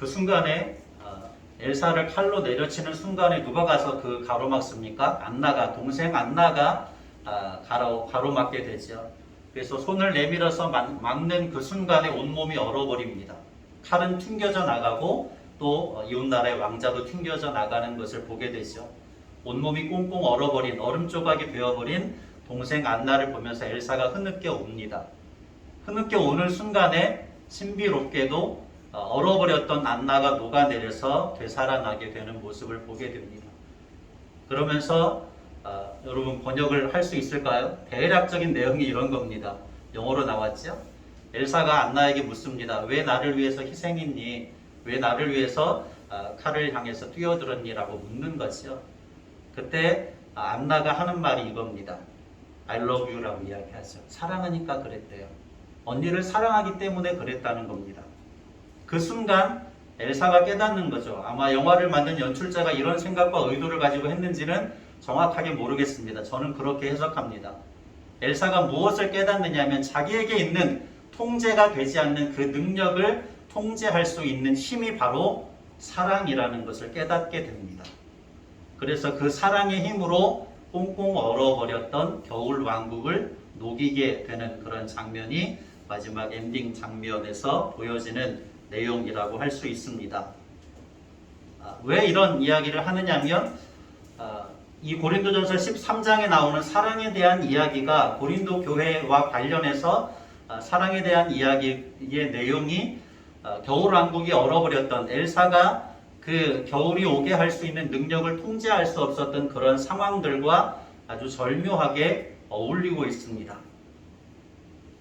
그 순간에 엘사를 칼로 내려치는 순간에 누가 가서 그 가로막습니까? 안나가, 동생 안나가 가로막게 되죠. 그래서 손을 내밀어서 막는 그 순간에 온몸이 얼어버립니다. 칼은 튕겨져 나가고 또 이웃나라의 왕자도 튕겨져 나가는 것을 보게 되죠. 온몸이 꽁꽁 얼어버린, 얼음 조각이 되어버린 동생 안나를 보면서 엘사가 흐느껴 옵니다. 흐느껴 오는 순간에 신비롭게도 얼어버렸던 안나가 녹아내려서 되살아나게 되는 모습을 보게 됩니다. 그러면서 여러분 번역을 할 수 있을까요? 대략적인 내용이 이런 겁니다. 영어로 나왔죠? 엘사가 안나에게 묻습니다. 왜 나를 위해서 희생했니? 왜 나를 위해서 칼을 향해서 뛰어들었니? 라고 묻는 거죠. 그때 안나가 하는 말이 이겁니다. I love you 라고 이야기하죠. 사랑하니까 그랬대요. 언니를 사랑하기 때문에 그랬다는 겁니다. 그 순간 엘사가 깨닫는 거죠. 아마 영화를 만든 연출자가 이런 생각과 의도를 가지고 했는지는 정확하게 모르겠습니다. 저는 그렇게 해석합니다. 엘사가 무엇을 깨닫느냐면 자기에게 있는 통제가 되지 않는 그 능력을 통제할 수 있는 힘이 바로 사랑이라는 것을 깨닫게 됩니다. 그래서 그 사랑의 힘으로 꽁꽁 얼어버렸던 겨울 왕국을 녹이게 되는 그런 장면이 마지막 엔딩 장면에서 보여지는 내용이라고 할 수 있습니다. 왜 이런 이야기를 하느냐면 이 고린도전서 13장에 나오는 사랑에 대한 이야기가 고린도 교회와 관련해서 사랑에 대한 이야기의 내용이 겨울 왕국이 얼어버렸던 엘사가 그 겨울이 오게 할 수 있는 능력을 통제할 수 없었던 그런 상황들과 아주 절묘하게 어울리고 있습니다.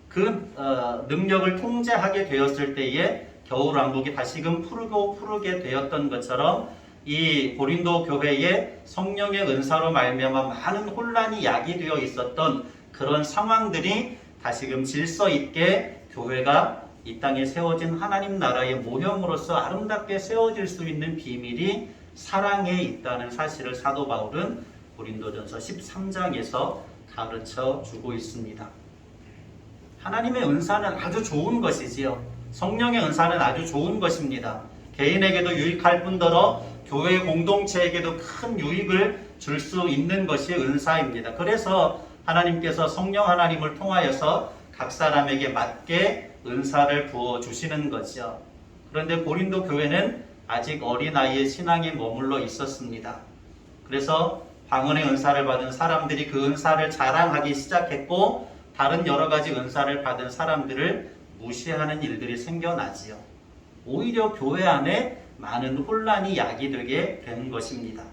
그 능력을 통제하게 되었을 때에 겨울 왕국이 다시금 푸르게 되었던 것처럼 이 고린도 교회에 성령의 은사로 말미암아 많은 혼란이 야기되어 있었던 그런 상황들이 다시금 질서 있게 교회가 이 땅에 세워진 하나님 나라의 모형으로서 아름답게 세워질 수 있는 비밀이 사랑에 있다는 사실을 사도 바울은 고린도전서 13장에서 가르쳐 주고 있습니다. 하나님의 은사는 아주 좋은 것이지요. 성령의 은사는 아주 좋은 것입니다. 개인에게도 유익할 뿐더러 교회 공동체에게도 큰 유익을 줄 수 있는 것이 은사입니다. 그래서 하나님께서 성령 하나님을 통하여서 각 사람에게 맞게 은사를 부어주시는 거죠. 그런데 고린도 교회는 아직 어린아이의 신앙에 머물러 있었습니다. 그래서 방언의 은사를 받은 사람들이 그 은사를 자랑하기 시작했고 다른 여러 가지 은사를 받은 사람들을 무시하는 일들이 생겨나지요. 오히려 교회 안에 많은 혼란이 야기되게 된 것입니다.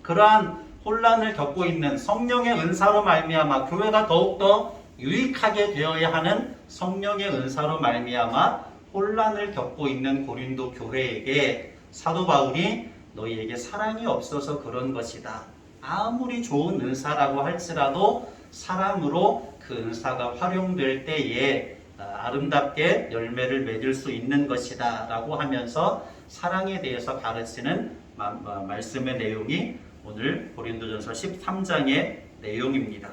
그러한 혼란을 겪고 있는 성령의 은사로 말미암아 교회가 더욱더 유익하게 되어야 하는 성령의 은사로 말미암아 혼란을 겪고 있는 고린도 교회에게 사도 바울이 너희에게 사랑이 없어서 그런 것이다. 아무리 좋은 은사라고 할지라도 사랑으로 그 은사가 활용될 때에 아름답게 열매를 맺을 수 있는 것이다 라고 하면서 사랑에 대해서 가르치는 말씀의 내용이 오늘 고린도전서 13장의 내용입니다.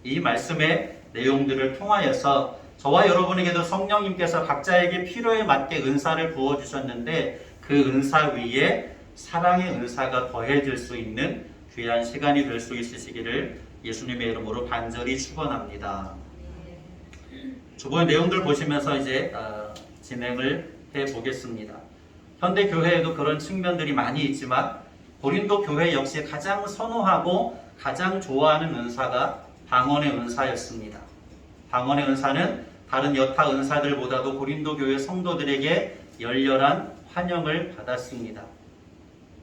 이 말씀의 내용들을 통하여서 저와 여러분에게도 성령님께서 각자에게 필요에 맞게 은사를 부어주셨는데 그 은사 위에 사랑의 은사가 더해질 수 있는 귀한 시간이 될 수 있으시기를 예수님의 이름으로 간절히 축원합니다. 주보의 내용들 보시면서 이제 진행을 해보겠습니다. 현대 교회에도 그런 측면들이 많이 있지만 고린도 교회 역시 가장 선호하고 가장 좋아하는 은사가 방언의 은사였습니다. 방언의 은사는 다른 여타 은사들보다도 고린도 교회 성도들에게 열렬한 환영을 받았습니다.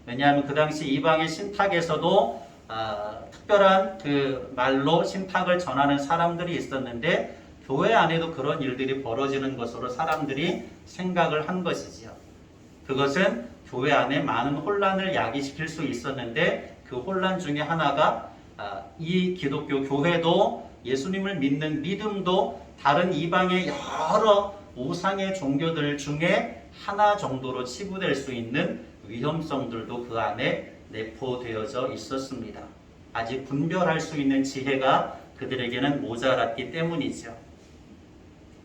왜냐하면 그 당시 이방의 신탁에서도 특별한 그 말로 신탁을 전하는 사람들이 있었는데 교회 안에도 그런 일들이 벌어지는 것으로 사람들이 생각을 한 것이지요. 그것은 교회 안에 많은 혼란을 야기시킬 수 있었는데 그 혼란 중에 하나가 이 기독교 교회도 예수님을 믿는 믿음도 다른 이방의 여러 우상의 종교들 중에 하나 정도로 치부될 수 있는 위험성들도 그 안에 내포되어져 있었습니다. 아직 분별할 수 있는 지혜가 그들에게는 모자랐기 때문이죠.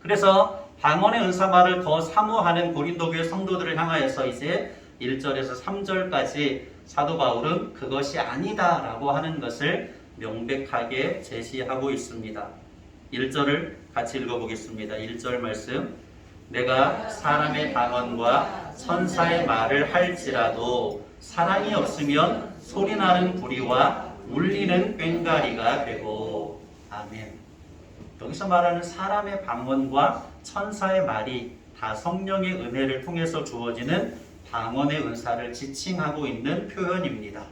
그래서 방언의 은사 말을 더 사모하는 고린도교회 성도들을 향하여서 이제 1절에서 3절까지 사도 바울은 그것이 아니다라고 하는 것을 명백하게 제시하고 있습니다. 1절을 같이 읽어보겠습니다. 1절 말씀. 내가 사람의 방언과 천사의 말을 할지라도 사랑이 없으면 소리나는 구리와 울리는 꽹과리가 되고. 아멘. 여기서 말하는 사람의 방언과 천사의 말이 다 성령의 은혜를 통해서 주어지는 방언의 은사를 지칭하고 있는 표현입니다.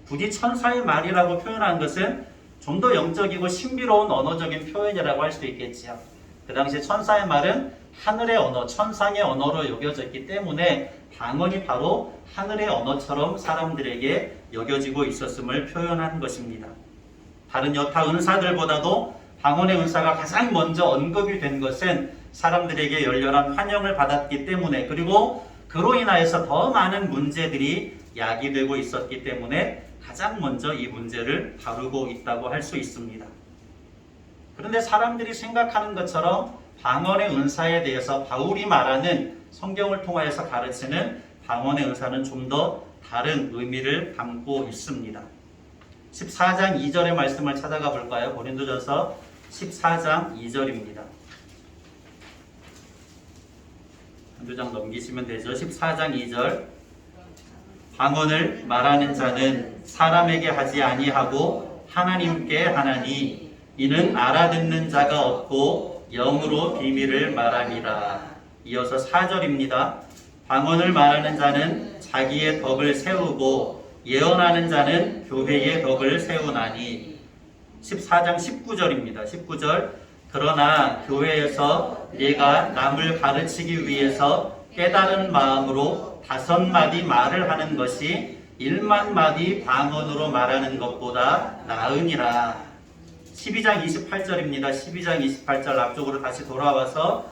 굳이 천사의 말이라고 표현한 것은 좀 더 영적이고 신비로운 언어적인 표현이라고 할 수 있겠지요. 그 당시에 천사의 말은 하늘의 언어, 천상의 언어로 여겨졌기 때문에 방언이 바로 하늘의 언어처럼 사람들에게 여겨지고 있었음을 표현한 것입니다. 다른 여타 은사들보다도 방언의 은사가 가장 먼저 언급이 된 것은 사람들에게 열렬한 환영을 받았기 때문에, 그리고 그로 인하여서 더 많은 문제들이 야기되고 있었기 때문에 가장 먼저 이 문제를 다루고 있다고 할 수 있습니다. 그런데 사람들이 생각하는 것처럼 방언의 은사에 대해서 바울이 말하는, 성경을 통하여서 가르치는 방언의 은사는 좀 더 다른 의미를 담고 있습니다. 14장 2절의 말씀을 찾아가 볼까요? 고린도전서 14장 2절입니다. 한두 장 넘기시면 되죠. 14장 2절. 방언을 말하는 자는 사람에게 하지 아니하고 하나님께 하나니 이는 알아듣는 자가 없고 영으로 비밀을 말함이라. 이어서 4절입니다. 방언을 말하는 자는 자기의 덕을 세우고 예언하는 자는 교회의 덕을 세우나니. 14장 19절입니다. 19절. 그러나 교회에서 네가 남을 가르치기 위해서 깨달은 마음으로 5마디 말을 하는 것이 1만마디 방언으로 말하는 것보다 나으니라. 12장 28절입니다. 12장 28절 앞쪽으로 다시 돌아와서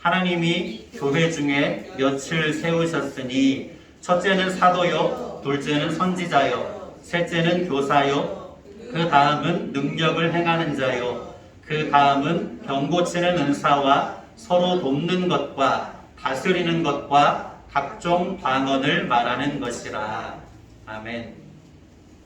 하나님이 교회 중에 몇을 세우셨으니 첫째는 사도요, 둘째는 선지자요, 셋째는 교사요, 그 다음은 능력을 행하는 자요, 그 다음은 병 고치는 은사와 서로 돕는 것과 다스리는 것과 각종 방언을 말하는 것이라. 아멘.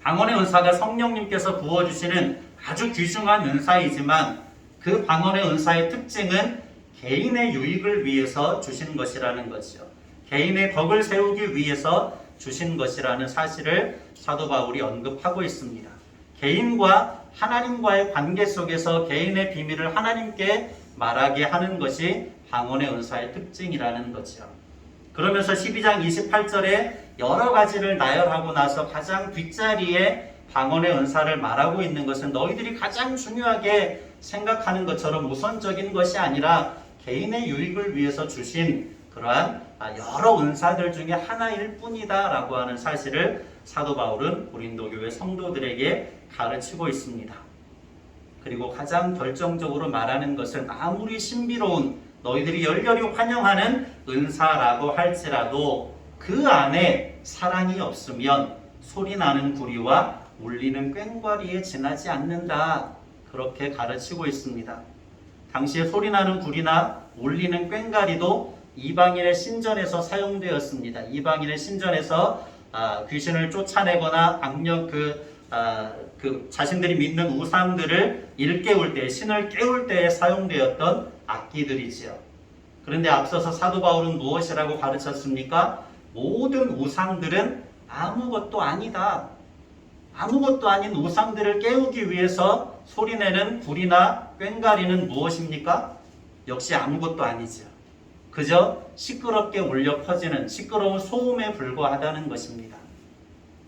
방언의 은사가 성령님께서 부어주시는 아주 귀중한 은사이지만 그 방언의 은사의 특징은 개인의 유익을 위해서 주신 것이라는 것이죠. 개인의 덕을 세우기 위해서 주신 것이라는 사실을 사도 바울이 언급하고 있습니다. 개인과 하나님과의 관계 속에서 개인의 비밀을 하나님께 말하게 하는 것이 방언의 은사의 특징이라는 거죠. 그러면서 12장 28절에 여러 가지를 나열하고 나서 가장 뒷자리에 방언의 은사를 말하고 있는 것은 너희들이 가장 중요하게 생각하는 것처럼 우선적인 것이 아니라 개인의 유익을 위해서 주신 그러한 여러 은사들 중에 하나일 뿐이다 라고 하는 사실을 사도 바울은 고린도 교회 성도들에게 가르치고 있습니다. 그리고 가장 결정적으로 말하는 것은 아무리 신비로운 너희들이 열렬히 환영하는 은사라고 할지라도 그 안에 사랑이 없으면 소리나는 구리와 울리는 꽹과리에 지나지 않는다. 그렇게 가르치고 있습니다. 당시에 소리나는 구리나 울리는 꽹과리도 이방인의 신전에서 사용되었습니다. 이방인의 신전에서 귀신을 쫓아내거나 악령 자신들이 믿는 우상들을 일깨울 때, 신을 깨울 때에 사용되었던 악기들이지요. 그런데 앞서서 사도 바울은 무엇이라고 가르쳤습니까? 모든 우상들은 아무것도 아니다. 아무것도 아닌 우상들을 깨우기 위해서 소리내는 구리나 꽹과리는 무엇입니까? 역시 아무것도 아니죠. 그저 시끄럽게 울려 퍼지는 시끄러운 소음에 불과하다는 것입니다.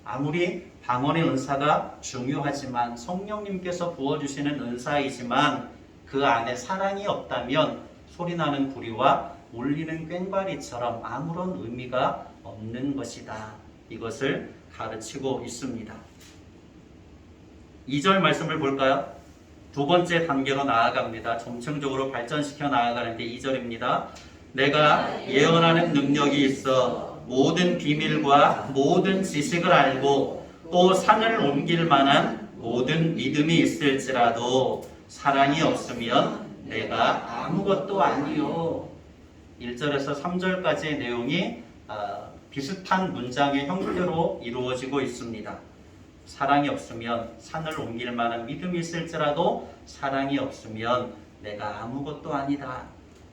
아무리 방언의 은사가 중요하지만 성령님께서 부어주시는 은사이지만 그 안에 사랑이 없다면 소리나는 구리와 울리는 꽹과리처럼 아무런 의미가 없는 것이다. 이것을 가르치고 있습니다. 2절 말씀을 볼까요? 두 번째 단계로 나아갑니다. 점층적으로 발전시켜 나아가는데 2절입니다. 내가 예언하는 능력이 있어 모든 비밀과 모든 지식을 알고 또 산을 옮길 만한 모든 믿음이 있을지라도 사랑이 없으면 내가 아무것도 아니요. 1절에서 3절까지의 내용이 비슷한 문장의 형태로 이루어지고 있습니다. 사랑이 없으면 산을 옮길 만한 믿음이 있을지라도 사랑이 없으면 내가 아무것도 아니다.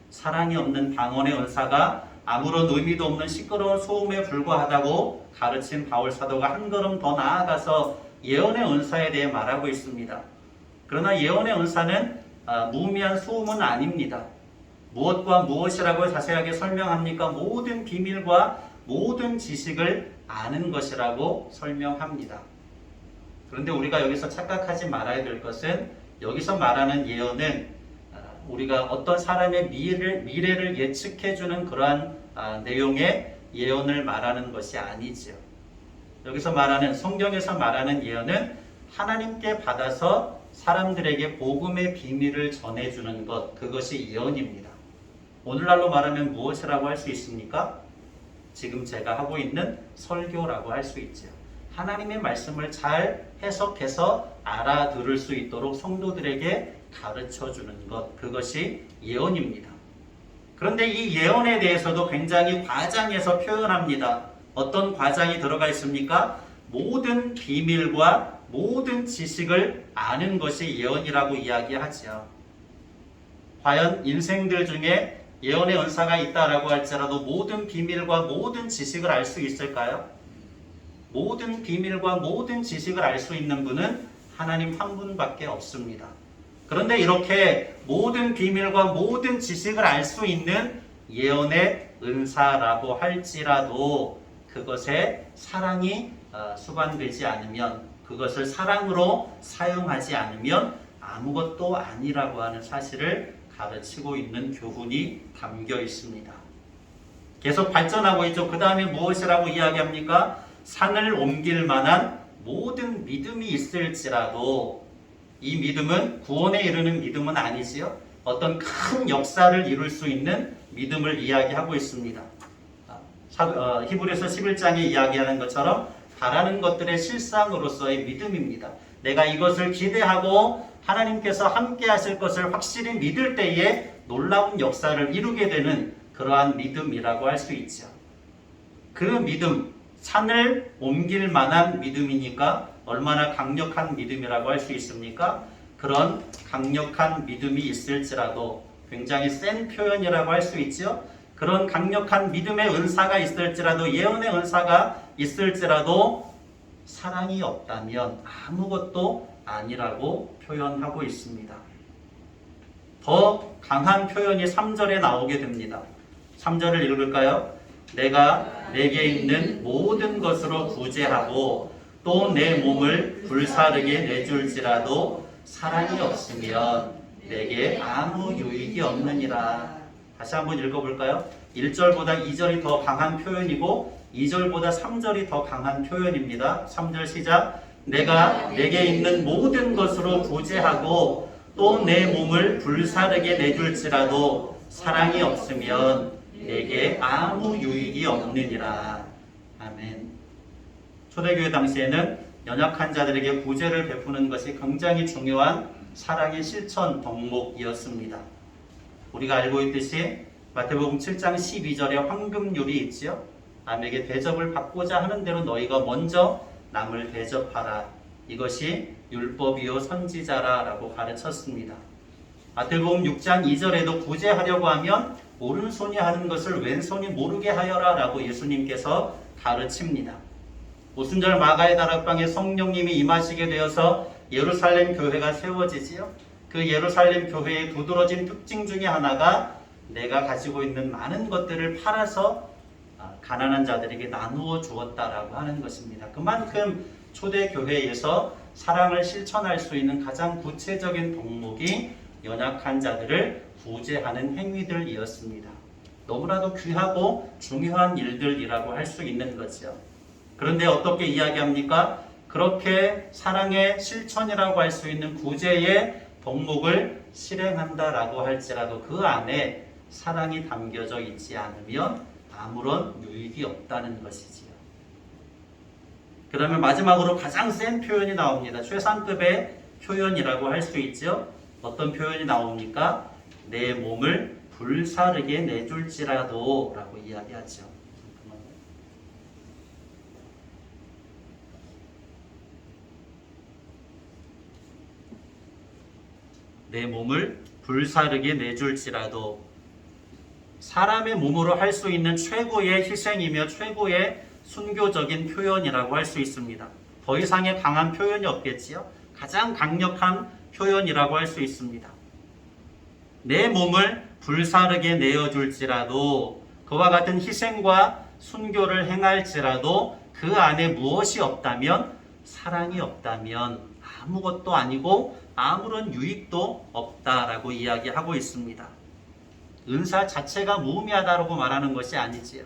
사랑이 없는 방언의 은사가 아무런 의미도 없는 시끄러운 소음에 불과하다고 가르친 바울 사도가 한 걸음 더 나아가서 예언의 은사에 대해 말하고 있습니다. 그러나 예언의 은사는 무의미한 소음은 아닙니다. 무엇과 무엇이라고 자세하게 설명합니까? 모든 비밀과 모든 지식을 아는 것이라고 설명합니다. 그런데 우리가 여기서 착각하지 말아야 될 것은 여기서 말하는 예언은 우리가 어떤 사람의 미래를 예측해주는 그러한 내용의 예언을 말하는 것이 아니죠. 여기서 말하는 성경에서 말하는 예언은 하나님께 받아서 사람들에게 복음의 비밀을 전해주는 것, 그것이 예언입니다. 오늘날로 말하면 무엇이라고 할 수 있습니까? 지금 제가 하고 있는 설교라고 할 수 있죠. 하나님의 말씀을 잘 해석해서 알아들을 수 있도록 성도들에게 가르쳐주는 것, 그것이 예언입니다. 그런데 이 예언에 대해서도 굉장히 과장해서 표현합니다. 어떤 과장이 들어가 있습니까? 모든 비밀과 모든 지식을 아는 것이 예언이라고 이야기하죠. 과연 인생들 중에 예언의 은사가 있다라고 할지라도 모든 비밀과 모든 지식을 알 수 있을까요? 모든 비밀과 모든 지식을 알 수 있는 분은 하나님 한 분밖에 없습니다. 그런데 이렇게 모든 비밀과 모든 지식을 알 수 있는 예언의 은사라고 할지라도 그것에 사랑이 수반되지 않으면, 그것을 사랑으로 사용하지 않으면 아무것도 아니라고 하는 사실을 가르치고 있는 교훈이 담겨 있습니다. 계속 발전하고 있죠. 그 다음에 무엇이라고 이야기합니까? 산을 옮길 만한 모든 믿음이 있을지라도, 이 믿음은 구원에 이르는 믿음은 아니지요. 어떤 큰 역사를 이룰 수 있는 믿음을 이야기하고 있습니다. 히브리서 11장에 이야기하는 것처럼 바라는 것들의 실상으로서의 믿음입니다. 내가 이것을 기대하고 하나님께서 함께 하실 것을 확실히 믿을 때에 놀라운 역사를 이루게 되는 그러한 믿음이라고 할 수 있죠. 그 믿음, 산을 옮길 만한 믿음이니까 얼마나 강력한 믿음이라고 할 수 있습니까? 그런 강력한 믿음이 있을지라도, 굉장히 센 표현이라고 할 수 있죠. 그런 강력한 믿음의 은사가 있을지라도, 예언의 은사가 있을지라도 사랑이 없다면 아무것도 아니라고 표현하고 있습니다. 더 강한 표현이 3절에 나오게 됩니다. 3절을 읽을까요? 내가 내게 있는 모든 것으로 구제하고 또 내 몸을 불사르게 내줄지라도 사랑이 없으면 내게 아무 유익이 없느니라. 다시 한번 읽어볼까요? 1절보다 2절이 더 강한 표현이고 2절보다 3절이 더 강한 표현입니다. 3절 시작. 내가 내게 있는 모든 것으로 구제하고 또 내 몸을 불사르게 내줄지라도 사랑이 없으면 내게 아무 유익이 없느니라. 아멘. 초대교회 당시에는 연약한 자들에게 구제를 베푸는 것이 굉장히 중요한 사랑의 실천 덕목이었습니다. 우리가 알고 있듯이 마태복음 7장 12절에 황금률이 있지요. 남에게 대접을 받고자 하는 대로 너희가 먼저 남을 대접하라. 이것이 율법이요 선지자라 라고 가르쳤습니다. 마태복음 6장 2절에도 구제하려고 하면 오른손이 하는 것을 왼손이 모르게 하여라 라고 예수님께서 가르칩니다. 오순절 마가의 다락방에 성령님이 임하시게 되어서 예루살렘 교회가 세워지지요. 그 예루살렘 교회의 두드러진 특징 중에 하나가 내가 가지고 있는 많은 것들을 팔아서 가난한 자들에게 나누어 주었다라고 하는 것입니다. 그만큼 초대교회에서 사랑을 실천할 수 있는 가장 구체적인 덕목이 연약한 자들을 구제하는 행위들이었습니다. 너무나도 귀하고 중요한 일들이라고 할 수 있는 거죠. 그런데 어떻게 이야기합니까? 그렇게 사랑의 실천이라고 할 수 있는 구제의 덕목을 실행한다라고 할지라도 그 안에 사랑이 담겨져 있지 않으면 아무런 유익이 없다는 것이지요. 그 다음에 마지막으로 가장 센 표현이 나옵니다. 최상급의 표현이라고 할 수 있죠. 어떤 표현이 나옵니까? 내 몸을 불사르게 내줄지라도 라고 이야기하죠. 내 몸을 불사르게 내줄지라도. 사람의 몸으로 할 수 있는 최고의 희생이며 최고의 순교적인 표현이라고 할 수 있습니다. 더 이상의 강한 표현이 없겠지요. 가장 강력한 표현이라고 할 수 있습니다. 내 몸을 불사르게 내어줄지라도, 그와 같은 희생과 순교를 행할지라도 그 안에 무엇이 없다면, 사랑이 없다면 아무것도 아니고 아무런 유익도 없다라고 이야기하고 있습니다. 은사 자체가 무의미하다고 말하는 것이 아니지요.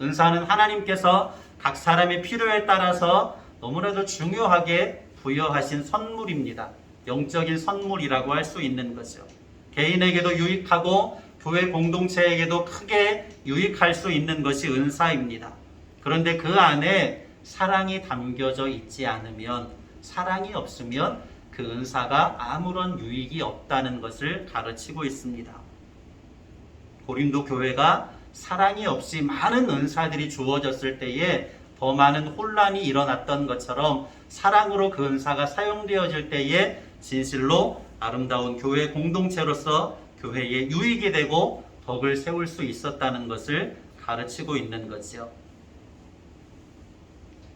은사는 하나님께서 각 사람의 필요에 따라서 너무나도 중요하게 부여하신 선물입니다. 영적인 선물이라고 할 수 있는 거죠. 개인에게도 유익하고 교회 공동체에게도 크게 유익할 수 있는 것이 은사입니다. 그런데 그 안에 사랑이 담겨져 있지 않으면, 사랑이 없으면 그 은사가 아무런 유익이 없다는 것을 가르치고 있습니다. 고린도 교회가 사랑이 없이 많은 은사들이 주어졌을 때에 더 많은 혼란이 일어났던 것처럼, 사랑으로 그 은사가 사용되어질 때에 진실로 아름다운 교회 공동체로서 교회에 유익이 되고 덕을 세울 수 있었다는 것을 가르치고 있는 거죠.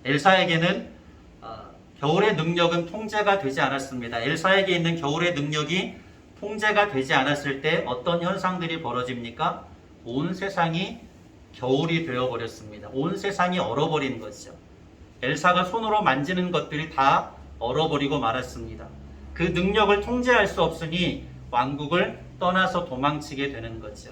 엘사에게는 겨울의 능력은 통제가 되지 않았습니다. 엘사에게 있는 겨울의 능력이 통제가 되지 않았을 때 어떤 현상들이 벌어집니까? 온 세상이 겨울이 되어버렸습니다. 온 세상이 얼어버린 거죠. 엘사가 손으로 만지는 것들이 다 얼어버리고 말았습니다. 그 능력을 통제할 수 없으니 왕국을 떠나서 도망치게 되는 거죠.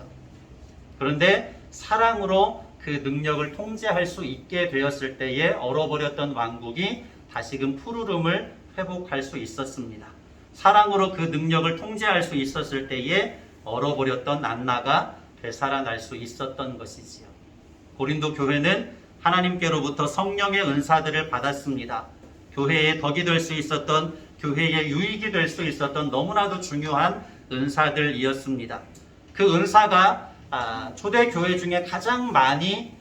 그런데 사랑으로 그 능력을 통제할 수 있게 되었을 때에 얼어버렸던 왕국이 다시금 푸르름을 회복할 수 있었습니다. 사랑으로 그 능력을 통제할 수 있었을 때에 얼어버렸던 안나가 되살아날 수 있었던 것이지요. 고린도 교회는 하나님께로부터 성령의 은사들을 받았습니다. 교회의 덕이 될 수 있었던, 교회의 유익이 될 수 있었던 너무나도 중요한 은사들이었습니다. 그 은사가 초대교회 중에 가장 많이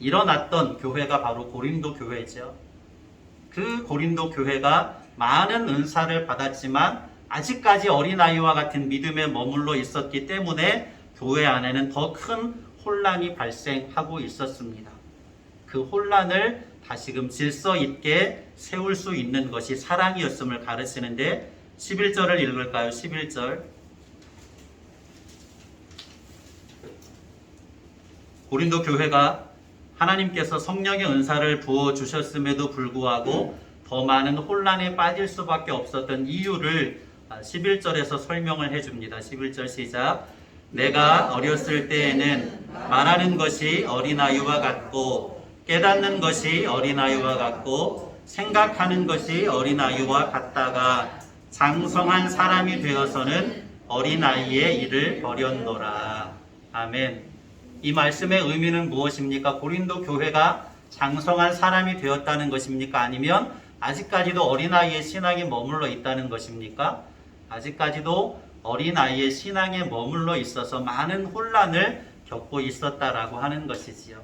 일어났던 교회가 바로 고린도 교회죠. 그 고린도 교회가 많은 은사를 받았지만 아직까지 어린아이와 같은 믿음에 머물러 있었기 때문에 교회 안에는 더 큰 혼란이 발생하고 있었습니다. 그 혼란을 다시금 질서 있게 세울 수 있는 것이 사랑이었음을 가르치는데 11절을 읽을까요? 11절. 고린도 교회가 하나님께서 성령의 은사를 부어주셨음에도 불구하고 더 많은 혼란에 빠질 수밖에 없었던 이유를 11절에서 설명을 해줍니다. 11절 시작. 내가 어렸을 때에는 말하는 것이 어린아이와 같고 깨닫는 것이 어린아이와 같고 생각하는 것이 어린아이와 같다가 장성한 사람이 되어서는 어린아이의 일을 버렸노라. 아멘. 이 말씀의 의미는 무엇입니까? 고린도 교회가 장성한 사람이 되었다는 것입니까? 아니면 아직까지도 어린아이의 신앙에 머물러 있다는 것입니까? 아직까지도 어린아이의 신앙에 머물러 있어서 많은 혼란을 겪고 있었다라고 하는 것이지요.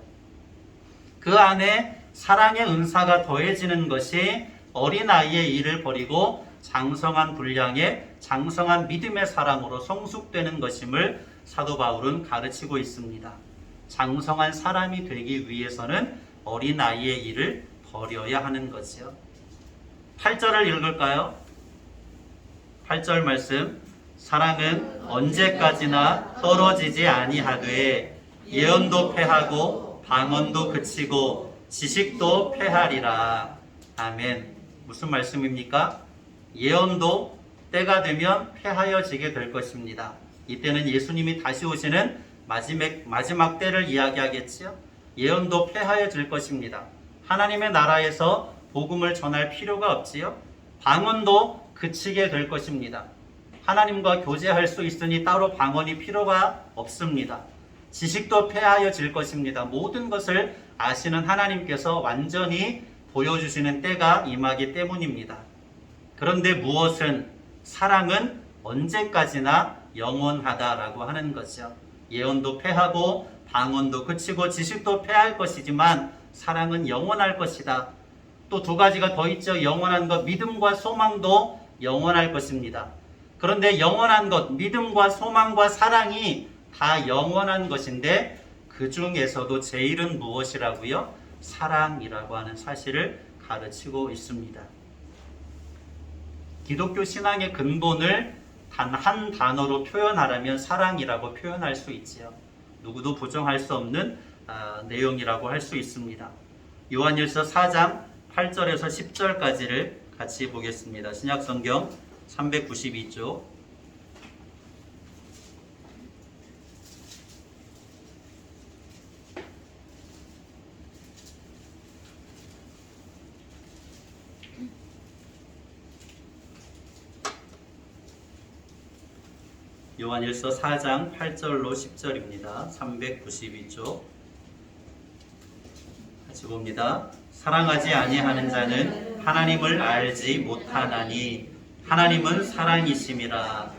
그 안에 사랑의 은사가 더해지는 것이 어린아이의 일을 버리고 장성한 분량의 장성한 믿음의 사람으로 성숙되는 것임을 사도 바울은 가르치고 있습니다. 장성한 사람이 되기 위해서는 어린아이의 일을 버려야 하는 거지요. 8절을 읽을까요? 8절 말씀. 사랑은 언제까지나 떨어지지 아니하되 예언도 패하고 방언도 그치고 지식도 패하리라. 아멘. 무슨 말씀입니까? 예언도 때가 되면 패하여지게 될 것입니다. 이때는 예수님이 다시 오시는 마지막 때를 이야기하겠지요. 예언도 패하여질 것입니다. 하나님의 나라에서 복음을 전할 필요가 없지요. 방언도 그치게 될 것입니다. 하나님과 교제할 수 있으니 따로 방언이 필요가 없습니다. 지식도 패하여질 것입니다. 모든 것을 아시는 하나님께서 완전히 보여주시는 때가 임하기 때문입니다. 그런데 무엇은? 사랑은 언제까지나 영원하다라고 하는 거죠. 예언도 패하고 방언도 그치고 지식도 패할 것이지만 사랑은 영원할 것이다. 또 두 가지가 더 있죠. 영원한 것, 믿음과 소망도 영원할 것입니다. 그런데 영원한 것, 믿음과 소망과 사랑이 다 영원한 것인데 그 중에서도 제일은 무엇이라고요? 사랑이라고 하는 사실을 가르치고 있습니다. 기독교 신앙의 근본을 단 한 단어로 표현하라면 사랑이라고 표현할 수 있지요. 누구도 부정할 수 없는 내용이라고 할 수 있습니다. 요한일서 4장 8절에서 10절까지를 같이 보겠습니다. 신약성경 392쪽. 요한일서 4장 8절로 10절입니다. 392쪽. 같이 봅니다. 사랑하지 아니하는 자는 하나님을 알지 못하나니 하나님은 사랑이심이라.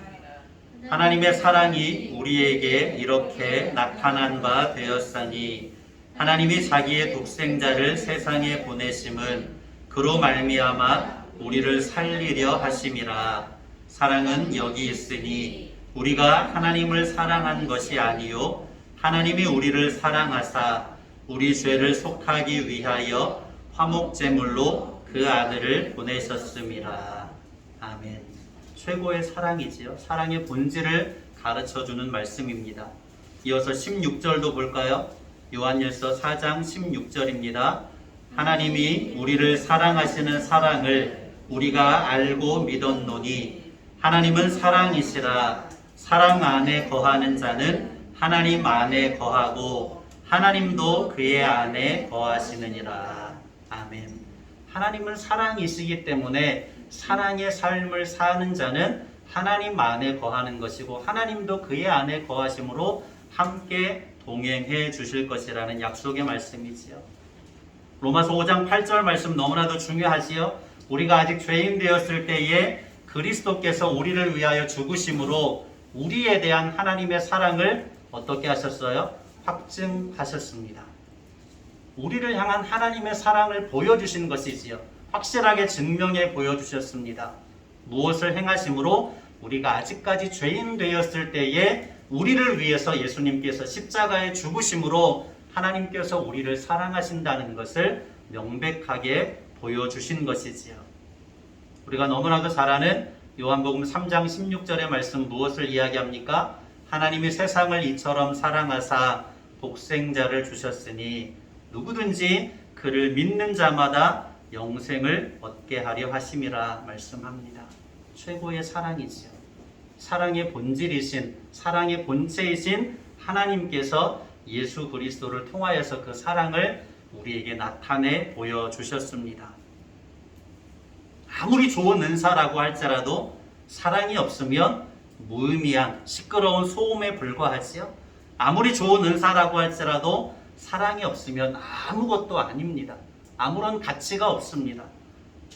하나님의 사랑이 우리에게 이렇게 나타난 바 되었으니 하나님이 자기의 독생자를 세상에 보내심은 그로 말미암아 우리를 살리려 하심이라. 사랑은 여기 있으니 우리가 하나님을 사랑한 것이 아니요 하나님이 우리를 사랑하사 우리 죄를 속하기 위하여 화목제물로 그 아들을 보내셨음이라. 아멘. 최고의 사랑이지요. 사랑의 본질을 가르쳐주는 말씀입니다. 이어서 16절도 볼까요? 요한일서 4장 16절입니다. 하나님이 우리를 사랑하시는 사랑을 우리가 알고 믿었노니 하나님은 사랑이시라. 사랑 안에 거하는 자는 하나님 안에 거하고 하나님도 그의 안에 거하시느니라. 아멘. 하나님은 사랑이시기 때문에 사랑의 삶을 사는 자는 하나님 안에 거하는 것이고 하나님도 그의 안에 거하심으로 함께 동행해 주실 것이라는 약속의 말씀이지요. 로마서 5장 8절 말씀 너무나도 중요하지요. 우리가 아직 죄인 되었을 때에 그리스도께서 우리를 위하여 죽으심으로 우리에 대한 하나님의 사랑을 어떻게 하셨어요? 확증하셨습니다. 우리를 향한 하나님의 사랑을 보여주신 것이지요. 확실하게 증명해 보여주셨습니다. 무엇을 행하심으로? 우리가 아직까지 죄인 되었을 때에 우리를 위해서 예수님께서 십자가에 죽으심으로 하나님께서 우리를 사랑하신다는 것을 명백하게 보여주신 것이지요. 우리가 너무나도 잘 아는 요한복음 3장 16절의 말씀 무엇을 이야기합니까? 하나님이 세상을 이처럼 사랑하사 독생자를 주셨으니 누구든지 그를 믿는 자마다 영생을 얻게 하려 하심이라 말씀합니다. 최고의 사랑이지요. 사랑의 본질이신, 사랑의 본체이신 하나님께서 예수 그리스도를 통하여서 그 사랑을 우리에게 나타내 보여주셨습니다. 아무리 좋은 은사라고 할지라도 사랑이 없으면 무의미한 시끄러운 소음에 불과하지요. 아무리 좋은 은사라고 할지라도 사랑이 없으면 아무것도 아닙니다. 아무런 가치가 없습니다.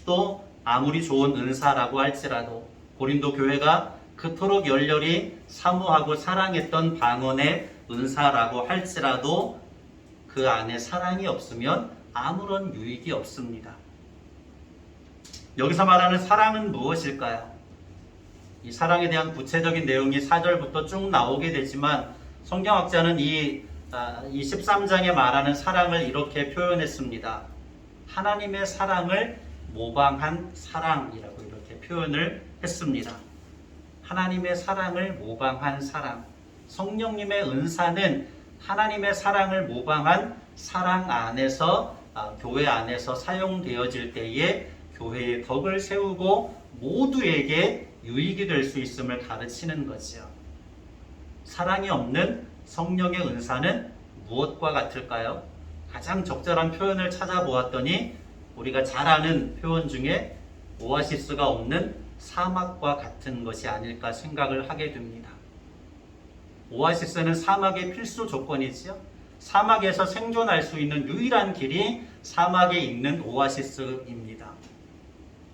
또 아무리 좋은 은사라고 할지라도 고린도 교회가 그토록 열렬히 사모하고 사랑했던 방언의 은사라고 할지라도 그 안에 사랑이 없으면 아무런 유익이 없습니다. 여기서 말하는 사랑은 무엇일까요? 이 사랑에 대한 구체적인 내용이 4절부터 쭉 나오게 되지만 성경학자는 이 13장에 말하는 사랑을 이렇게 표현했습니다. 하나님의 사랑을 모방한 사랑이라고 이렇게 표현을 했습니다. 하나님의 사랑을 모방한 사랑. 성령님의 은사는 하나님의 사랑을 모방한 사랑 안에서 교회 안에서 사용되어질 때에 교회의 덕을 세우고 모두에게 유익이 될 수 있음을 가르치는 거죠. 사랑이 없는 성령의 은사는 무엇과 같을까요? 가장 적절한 표현을 찾아보았더니 우리가 잘 아는 표현 중에 오아시스가 없는 사막과 같은 것이 아닐까 생각을 하게 됩니다. 오아시스는 사막의 필수 조건이지요. 사막에서 생존할 수 있는 유일한 길이 사막에 있는 오아시스입니다.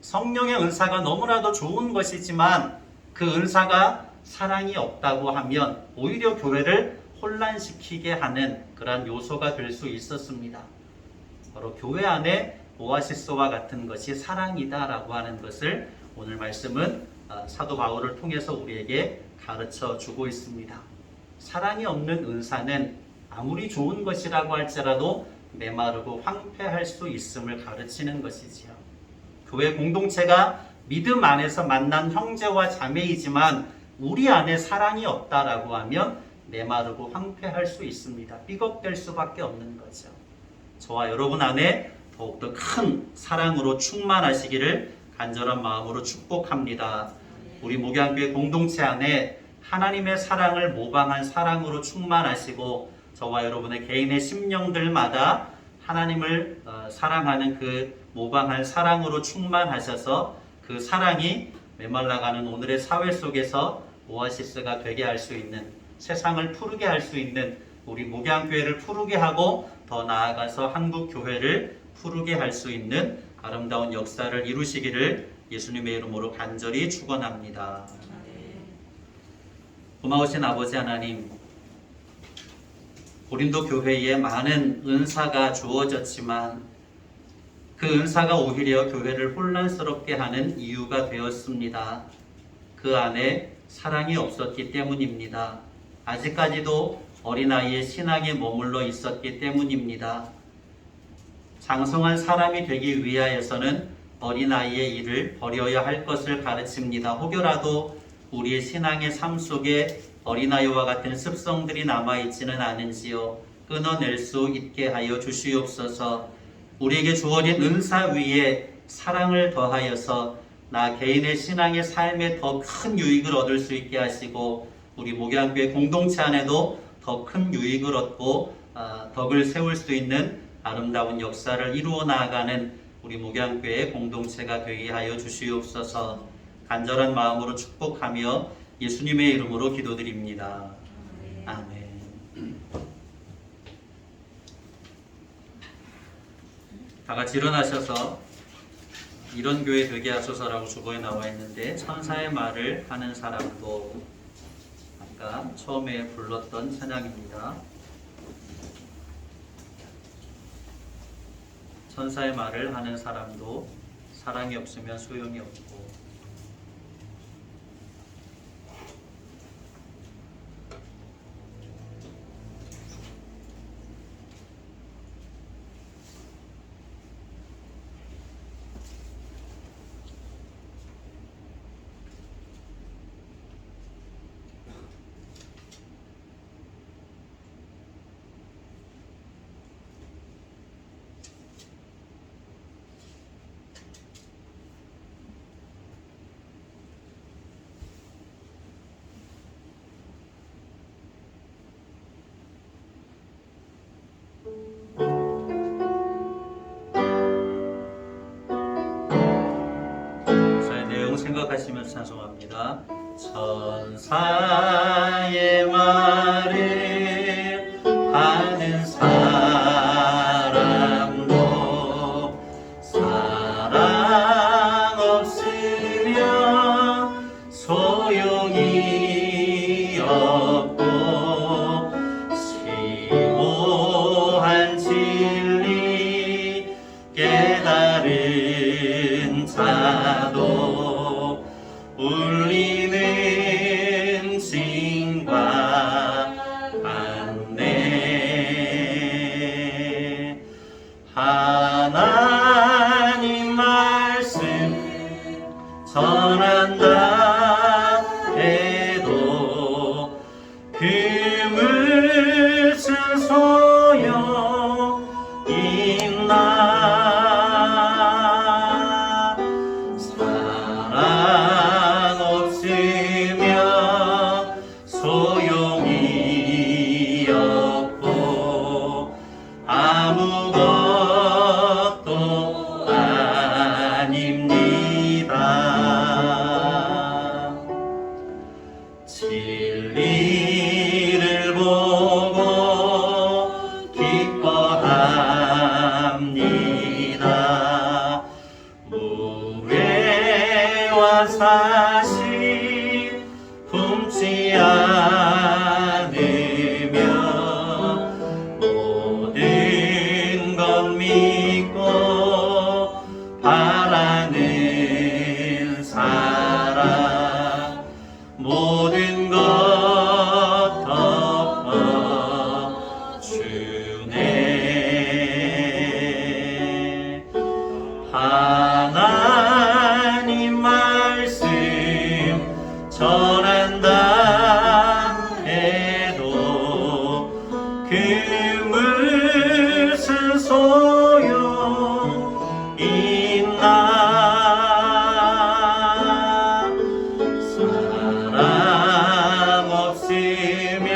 성령의 은사가 너무나도 좋은 것이지만 그 은사가 사랑이 없다고 하면 오히려 교회를 혼란시키게 하는 그러한 요소가 될 수 있었습니다. 바로 교회 안에 오아시스와 같은 것이 사랑이다라고 하는 것을 오늘 말씀은 사도 바울을 통해서 우리에게 가르쳐 주고 있습니다. 사랑이 없는 은사는 아무리 좋은 것이라고 할지라도 메마르고 황폐할 수 있음을 가르치는 것이지요. 교회 공동체가 믿음 안에서 만난 형제와 자매이지만 우리 안에 사랑이 없다라고 하면 메마르고 황폐할 수 있습니다. 삐걱될 수밖에 없는 거죠. 저와 여러분 안에 더욱더 큰 사랑으로 충만하시기를 간절한 마음으로 축복합니다. 우리 목양교회 공동체 안에 하나님의 사랑을 모방한 사랑으로 충만하시고 저와 여러분의 개인의 심령들마다 하나님을 사랑하는 그 모방한 사랑으로 충만하셔서 그 사랑이 메말라가는 오늘의 사회 속에서 오아시스가 되게 할 수 있는, 세상을 푸르게 할 수 있는, 우리 목양교회를 푸르게 하고 더 나아가서 한국교회를 푸르게 할 수 있는 아름다운 역사를 이루시기를 예수님의 이름으로 간절히 축원합니다. 고마우신 아버지 하나님, 고린도 교회에 많은 은사가 주어졌지만 그 은사가 오히려 교회를 혼란스럽게 하는 이유가 되었습니다. 그 안에 사랑이 없었기 때문입니다. 아직까지도 어린아이의 신앙에 머물러 있었기 때문입니다. 장성한 사람이 되기 위하여서는 어린아이의 일을 버려야 할 것을 가르칩니다. 혹여라도 우리의 신앙의 삶 속에 어린아이와 같은 습성들이 남아있지는 않은지요. 끊어낼 수 있게 하여 주시옵소서. 우리에게 주어진 은사 위에 사랑을 더하여서 나 개인의 신앙의 삶에 더 큰 유익을 얻을 수 있게 하시고 우리 목양교회 공동체 안에도 더 큰 유익을 얻고 덕을 세울 수 있는 아름다운 역사를 이루어 나아가는 우리 목양교회 공동체가 되게 하여 주시옵소서. 간절한 마음으로 축복하며 예수님의 이름으로 기도드립니다. 아멘. 다 같이 일어나셔서 이런 교회 되게 하소서라고 주보에 나와 있는데 천사의 말을 하는 사람도 아까 처음에 불렀던 찬양입니다. 천사의 말을 하는 사람도 사랑이 없으면 소용이 없고 생각하시면서 찬송합니다. 천사의 말을 하는 사람도 사랑 없으면 소용이 없고 심오한 진리 깨달은 자도 울리는 징과 같네. 하나님 말씀 전한다 해도 무슨 소용 있나. 소용이 없고 아무것도 아닙니다. 진리를 보고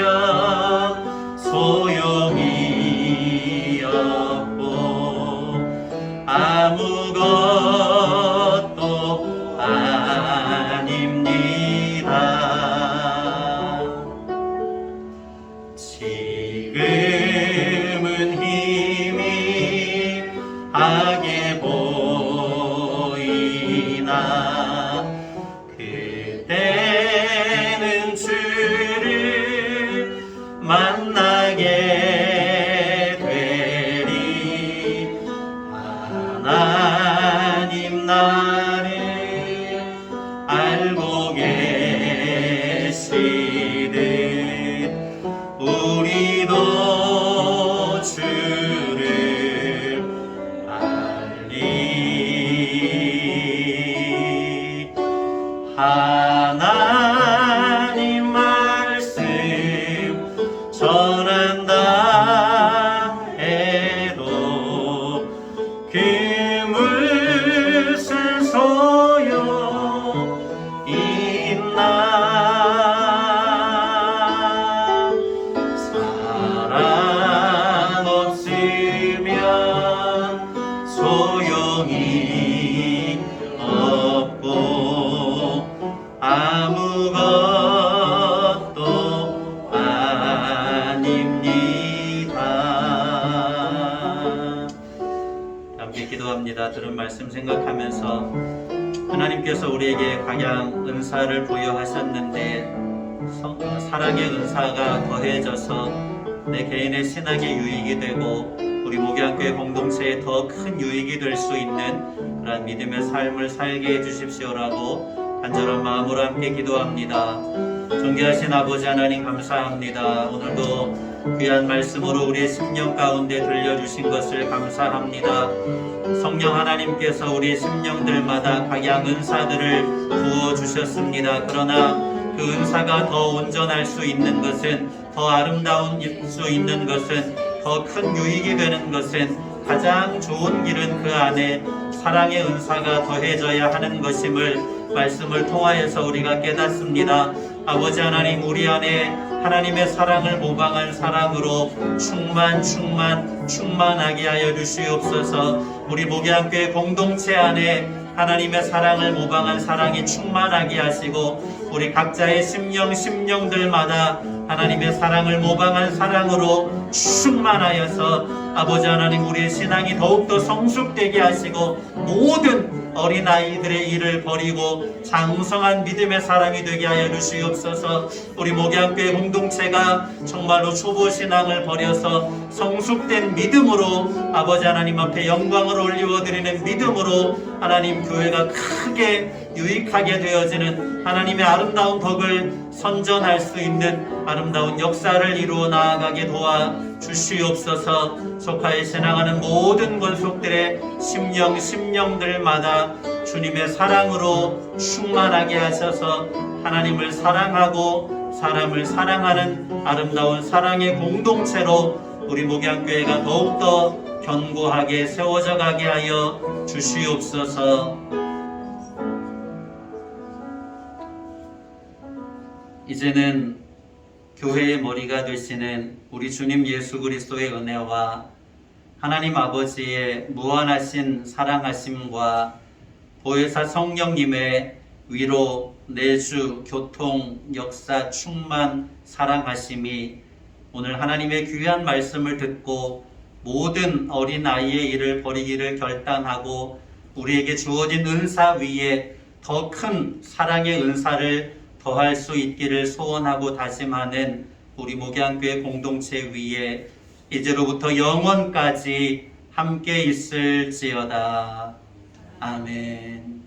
없으면 소용이 없고 아무것도 아닙니다. 지금은 힘이 하게 보이나 그때는 주를 만나게 되리. 하나님 나를 알고 계시듯 우리도 주를 알리. 하나님 말씀 전한다 해도 그 무슨 소용 있나. 사랑 없으면 소용이 없고 아무것도 아닙니다. 함께 기도합니다. 들은 말씀 생각하면서 하나님께서 우리에게 각양 은사를 부여하셨는데 사랑의 은사가 더해져서 내 개인의 신앙에 유익이 되고 우리 목양교회 공동체에 더 큰 유익이 될 수 있는 그런 믿음의 삶을 살게 해주십시오라고 간절한 마음으로 함께 기도합니다. 존귀하신 아버지 하나님 감사합니다. 오늘도 귀한 말씀으로 우리의 심령 가운데 들려주신 것을 감사합니다. 성령 하나님께서 우리의 심령들마다 각양 은사들을 부어주셨습니다. 그러나 그 은사가 더 온전할 수 있는 것은, 더 아름다운 수 있는 것은, 더 큰 유익이 되는 것은 가장 좋은 길은 그 안에 사랑의 은사가 더해져야 하는 것임을 말씀을 통하여서 우리가 깨닫습니다. 아버지 하나님, 우리 안에 하나님의 사랑을 모방한 사랑으로 충만하게 하여 주시옵소서. 우리 목양교회 공동체 안에 하나님의 사랑을 모방한 사랑이 충만하게 하시고 우리 각자의 심령들마다 하나님의 사랑을 모방한 사랑으로 충만하여서 아버지 하나님, 우리의 신앙이 더욱더 성숙되게 하시고 모든 어린아이들의 일을 버리고 장성한 믿음의 사람이 되게 하여 주시옵소서. 우리 목양교회 공동체가 정말로 초보신앙을 버려서 성숙된 믿음으로 아버지 하나님 앞에 영광을 올려드리는 믿음으로 하나님 교회가 크게 유익하게 되어지는 하나님의 아름다운 덕을 선전할 수 있는 아름다운 역사를 이루어 나아가게 도와 주시옵소서. 속하에 신앙하는 모든 권속들의 심령들마다 주님의 사랑으로 충만하게 하셔서 하나님을 사랑하고 사람을 사랑하는 아름다운 사랑의 공동체로 우리 목양교회가 더욱더 견고하게 세워져 가게 하여 주시옵소서. 이제는 교회의 머리가 되시는 우리 주님 예수 그리스도의 은혜와 하나님 아버지의 무한하신 사랑하심과 보혜사 성령님의 위로, 내주, 교통, 역사, 충만, 사랑하심이 오늘 하나님의 귀한 말씀을 듣고 모든 어린아이의 일을 버리기를 결단하고 우리에게 주어진 은사 위에 더 큰 사랑의 은사를 더할 수 있기를 소원하고 다짐하는 우리 목양교회 공동체 위에 이제로부터 영원까지 함께 있을지어다. 아멘.